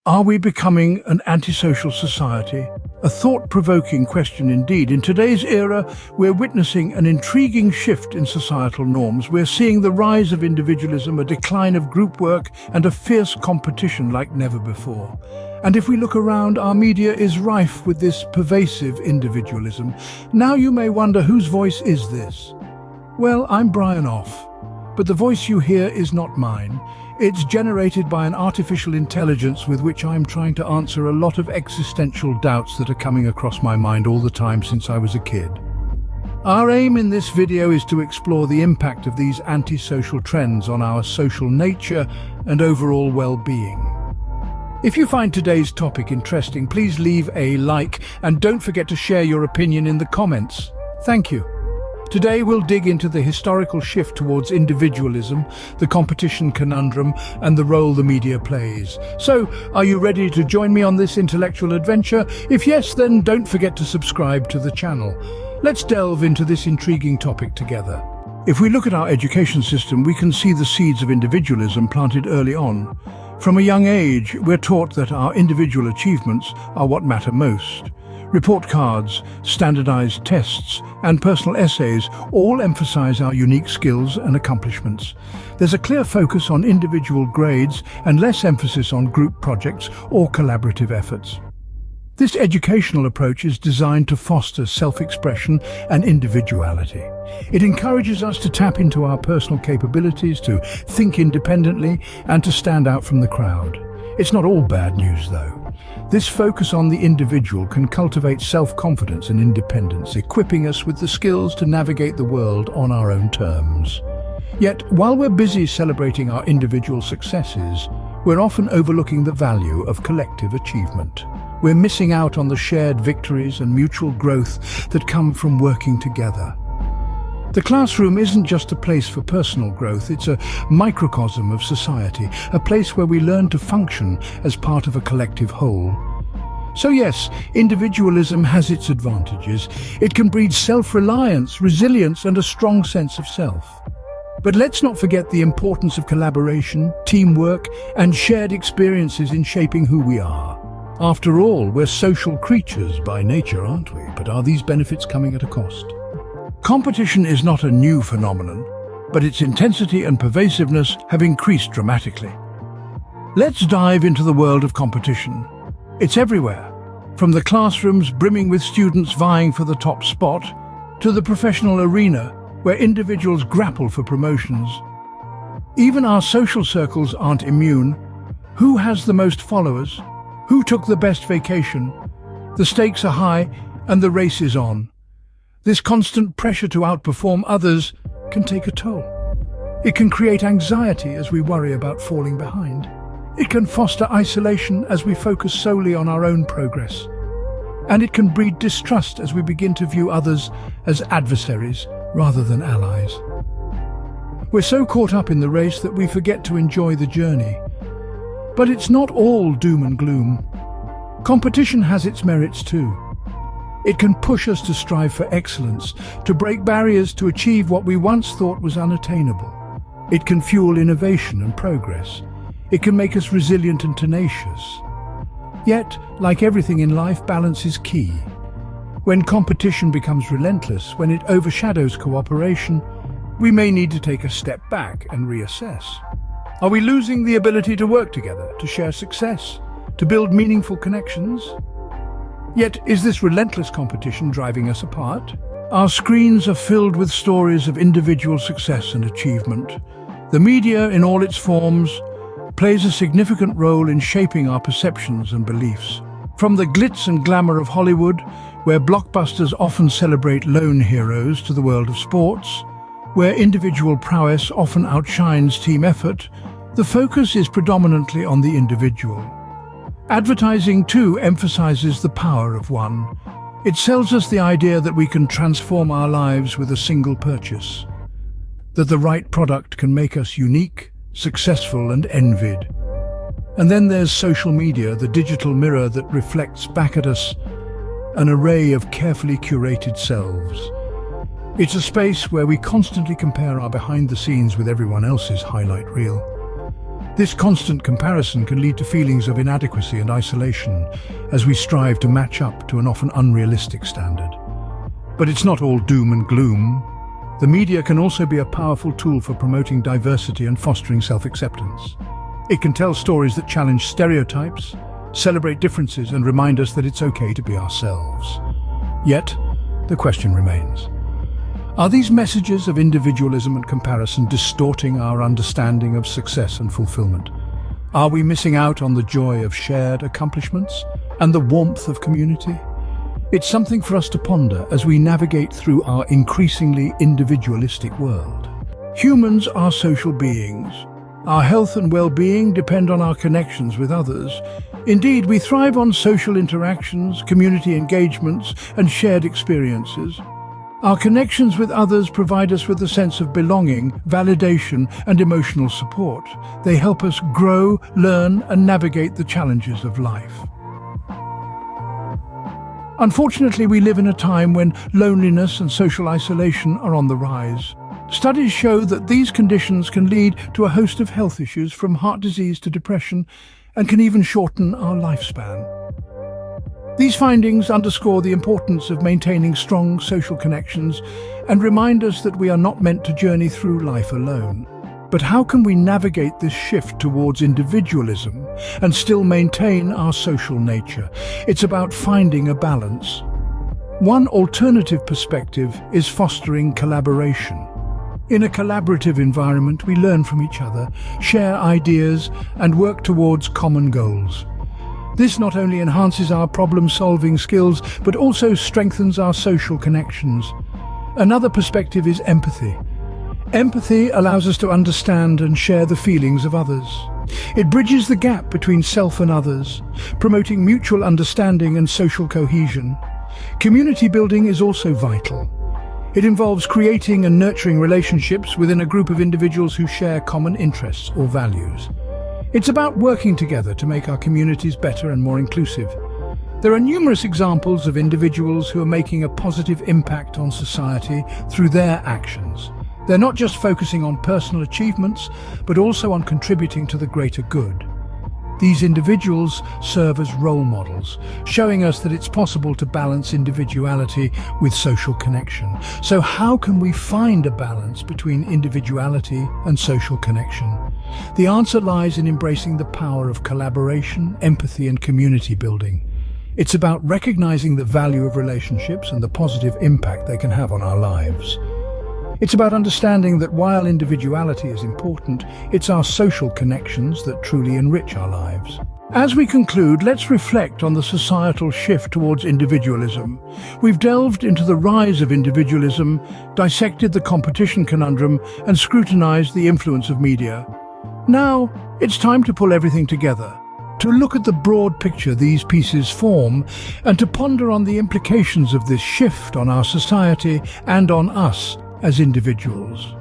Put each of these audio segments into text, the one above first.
Are we becoming an antisocial society? A thought-provoking question indeed. In today's era, we're witnessing an intriguing shift in societal norms. We're seeing the rise of individualism, a decline of group work, and a fierce competition like never before. And if we look around, our media is rife with this pervasive individualism. Now you may wonder, whose voice is this? Well, I'm Brian Off, but the voice you hear is not mine. It's generated by an artificial intelligence with which I'm trying to answer a lot of existential doubts that are coming across my mind all the time since I was a kid. Our aim in this video is to explore the impact of these antisocial trends on our social nature and overall well-being. If you find today's topic interesting, please leave a like and don't forget to share your opinion in the comments. Thank you. Today we'll dig into the historical shift towards individualism, the competition conundrum, and the role the media plays. So, are you ready to join me on this intellectual adventure? If yes, then don't forget to subscribe to the channel. Let's delve into this intriguing topic together. If we look at our education system, we can see the seeds of individualism planted early on. From a young age, we're taught that our individual achievements are what matter most. Report cards, standardized tests, and personal essays all emphasize our unique skills and accomplishments. There's a clear focus on individual grades and less emphasis on group projects or collaborative efforts. This educational approach is designed to foster self-expression and individuality. It encourages us to tap into our personal capabilities, to think independently, and to stand out from the crowd. It's not all bad news, though. This focus on the individual can cultivate self-confidence and independence, equipping us with the skills to navigate the world on our own terms. Yet, while we're busy celebrating our individual successes, we're often overlooking the value of collective achievement. We're missing out on the shared victories and mutual growth that come from working together. The classroom isn't just a place for personal growth, it's a microcosm of society, a place where we learn to function as part of a collective whole. So yes, individualism has its advantages. It can breed self-reliance, resilience, and a strong sense of self. But let's not forget the importance of collaboration, teamwork, and shared experiences in shaping who we are. After all, we're social creatures by nature, aren't we? But are these benefits coming at a cost? Competition is not a new phenomenon, but its intensity and pervasiveness have increased dramatically. Let's dive into the world of competition. It's everywhere, from the classrooms brimming with students vying for the top spot, to the professional arena where individuals grapple for promotions. Even our social circles aren't immune. Who has the most followers? Who took the best vacation? The stakes are high and the race is on. This constant pressure to outperform others can take a toll. It can create anxiety as we worry about falling behind. It can foster isolation as we focus solely on our own progress. And it can breed distrust as we begin to view others as adversaries rather than allies. We're so caught up in the race that we forget to enjoy the journey. But it's not all doom and gloom. Competition has its merits too. It can push us to strive for excellence, to break barriers, to achieve what we once thought was unattainable. It can fuel innovation and progress. It can make us resilient and tenacious. Yet, like everything in life, balance is key. When competition becomes relentless, when it overshadows cooperation, we may need to take a step back and reassess. Are we losing the ability to work together, to share success, to build meaningful connections? Yet, is this relentless competition driving us apart? Our screens are filled with stories of individual success and achievement. The media, in all its forms, plays a significant role in shaping our perceptions and beliefs. From the glitz and glamour of Hollywood, where blockbusters often celebrate lone heroes, to the world of sports, where individual prowess often outshines team effort, the focus is predominantly on the individual. Advertising, too, emphasizes the power of one. It sells us the idea that we can transform our lives with a single purchase, that the right product can make us unique, successful, and envied. And then there's social media, the digital mirror that reflects back at us an array of carefully curated selves. It's a space where we constantly compare our behind the scenes with everyone else's highlight reel. This constant comparison can lead to feelings of inadequacy and isolation as we strive to match up to an often unrealistic standard. But it's not all doom and gloom. The media can also be a powerful tool for promoting diversity and fostering self-acceptance. It can tell stories that challenge stereotypes, celebrate differences, and remind us that it's okay to be ourselves. Yet, the question remains. Are these messages of individualism and comparison distorting our understanding of success and fulfillment? Are we missing out on the joy of shared accomplishments and the warmth of community? It's something for us to ponder as we navigate through our increasingly individualistic world. Humans are social beings. Our health and well-being depend on our connections with others. Indeed, we thrive on social interactions, community engagements, and shared experiences. Our connections with others provide us with a sense of belonging, validation, and emotional support. They help us grow, learn, and navigate the challenges of life. Unfortunately, we live in a time when loneliness and social isolation are on the rise. Studies show that these conditions can lead to a host of health issues, from heart disease to depression, and can even shorten our lifespan. These findings underscore the importance of maintaining strong social connections and remind us that we are not meant to journey through life alone. But how can we navigate this shift towards individualism and still maintain our social nature? It's about finding a balance. One alternative perspective is fostering collaboration. In a collaborative environment, we learn from each other, share ideas, and work towards common goals. This not only enhances our problem-solving skills, but also strengthens our social connections. Another perspective is empathy. Empathy allows us to understand and share the feelings of others. It bridges the gap between self and others, promoting mutual understanding and social cohesion. Community building is also vital. It involves creating and nurturing relationships within a group of individuals who share common interests or values. It's about working together to make our communities better and more inclusive. There are numerous examples of individuals who are making a positive impact on society through their actions. They're not just focusing on personal achievements, but also on contributing to the greater good. These individuals serve as role models, showing us that it's possible to balance individuality with social connection. So how can we find a balance between individuality and social connection? The answer lies in embracing the power of collaboration, empathy, and community building. It's about recognizing the value of relationships and the positive impact they can have on our lives. It's about understanding that while individuality is important, it's our social connections that truly enrich our lives. As we conclude, let's reflect on the societal shift towards individualism. We've delved into the rise of individualism, dissected the competition conundrum, and scrutinized the influence of media. Now, it's time to pull everything together, to look at the broad picture these pieces form, and to ponder on the implications of this shift on our society and on us as individuals.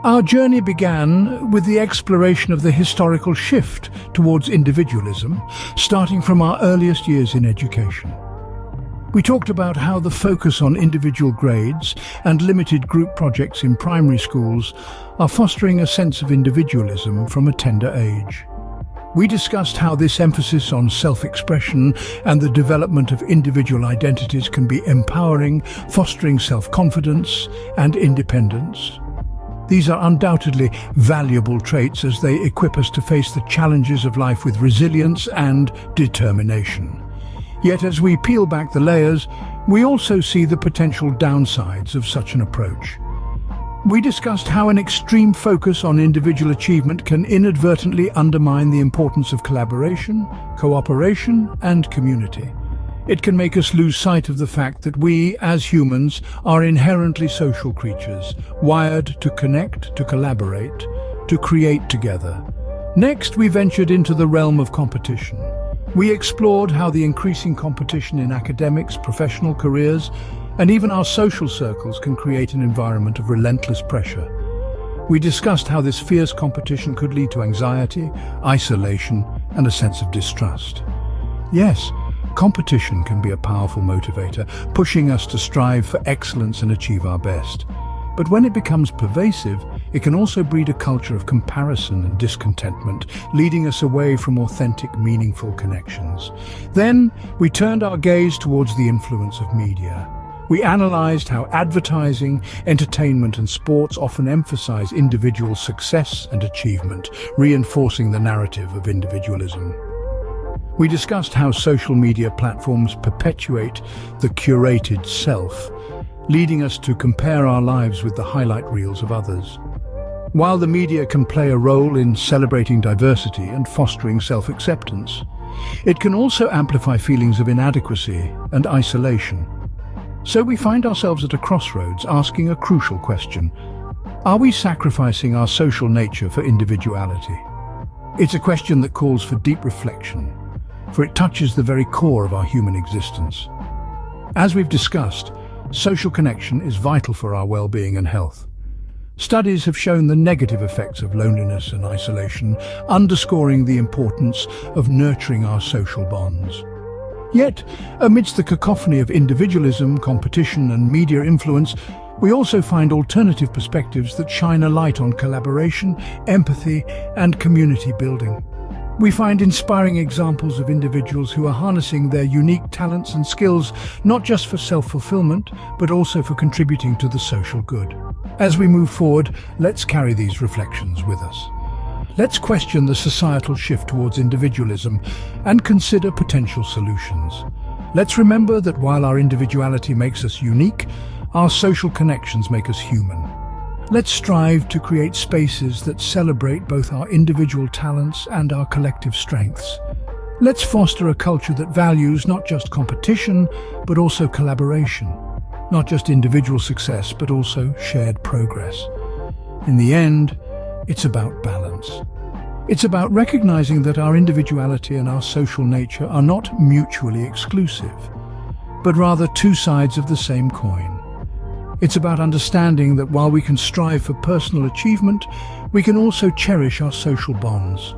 Our journey began with the exploration of the historical shift towards individualism, starting from our earliest years in education. We talked about how the focus on individual grades and limited group projects in primary schools are fostering a sense of individualism from a tender age. We discussed how this emphasis on self-expression and the development of individual identities can be empowering, fostering self-confidence and independence. These are undoubtedly valuable traits as they equip us to face the challenges of life with resilience and determination. Yet as we peel back the layers, we also see the potential downsides of such an approach. We discussed how an extreme focus on individual achievement can inadvertently undermine the importance of collaboration, cooperation, and community. It can make us lose sight of the fact that we, as humans, are inherently social creatures, wired to connect, to collaborate, to create together. Next, we ventured into the realm of competition. We explored how the increasing competition in academics, professional careers, and even our social circles can create an environment of relentless pressure. We discussed how this fierce competition could lead to anxiety, isolation, and a sense of distrust. Yes, competition can be a powerful motivator, pushing us to strive for excellence and achieve our best. But when it becomes pervasive, it can also breed a culture of comparison and discontentment, leading us away from authentic, meaningful connections. Then, we turned our gaze towards the influence of media. We analyzed how advertising, entertainment, and sports often emphasize individual success and achievement, reinforcing the narrative of individualism. We discussed how social media platforms perpetuate the curated self, leading us to compare our lives with the highlight reels of others. While the media can play a role in celebrating diversity and fostering self-acceptance, it can also amplify feelings of inadequacy and isolation. So we find ourselves at a crossroads, asking a crucial question. Are we sacrificing our social nature for individuality? It's a question that calls for deep reflection, for it touches the very core of our human existence. As we've discussed, social connection is vital for our well-being and health. Studies have shown the negative effects of loneliness and isolation, underscoring the importance of nurturing our social bonds. Yet, amidst the cacophony of individualism, competition, and media influence, we also find alternative perspectives that shine a light on collaboration, empathy, and community building. We find inspiring examples of individuals who are harnessing their unique talents and skills not just for self-fulfillment, but also for contributing to the social good. As we move forward, let's carry these reflections with us. Let's question the societal shift towards individualism and consider potential solutions. Let's remember that while our individuality makes us unique, our social connections make us human. Let's strive to create spaces that celebrate both our individual talents and our collective strengths. Let's foster a culture that values not just competition, but also collaboration. Not just individual success, but also shared progress. In the end, it's about balance. It's about recognizing that our individuality and our social nature are not mutually exclusive, but rather two sides of the same coin. It's about understanding that while we can strive for personal achievement, we can also cherish our social bonds.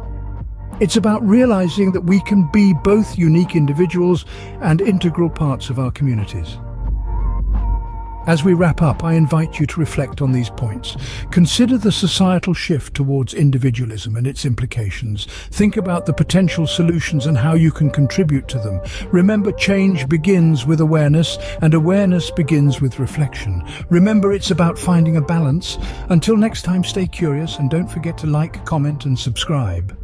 It's about realizing that we can be both unique individuals and integral parts of our communities. As we wrap up, I invite you to reflect on these points. Consider the societal shift towards individualism and its implications. Think about the potential solutions and how you can contribute to them. Remember, change begins with awareness, and awareness begins with reflection. Remember, it's about finding a balance. Until next time, stay curious and don't forget to like, comment, and subscribe.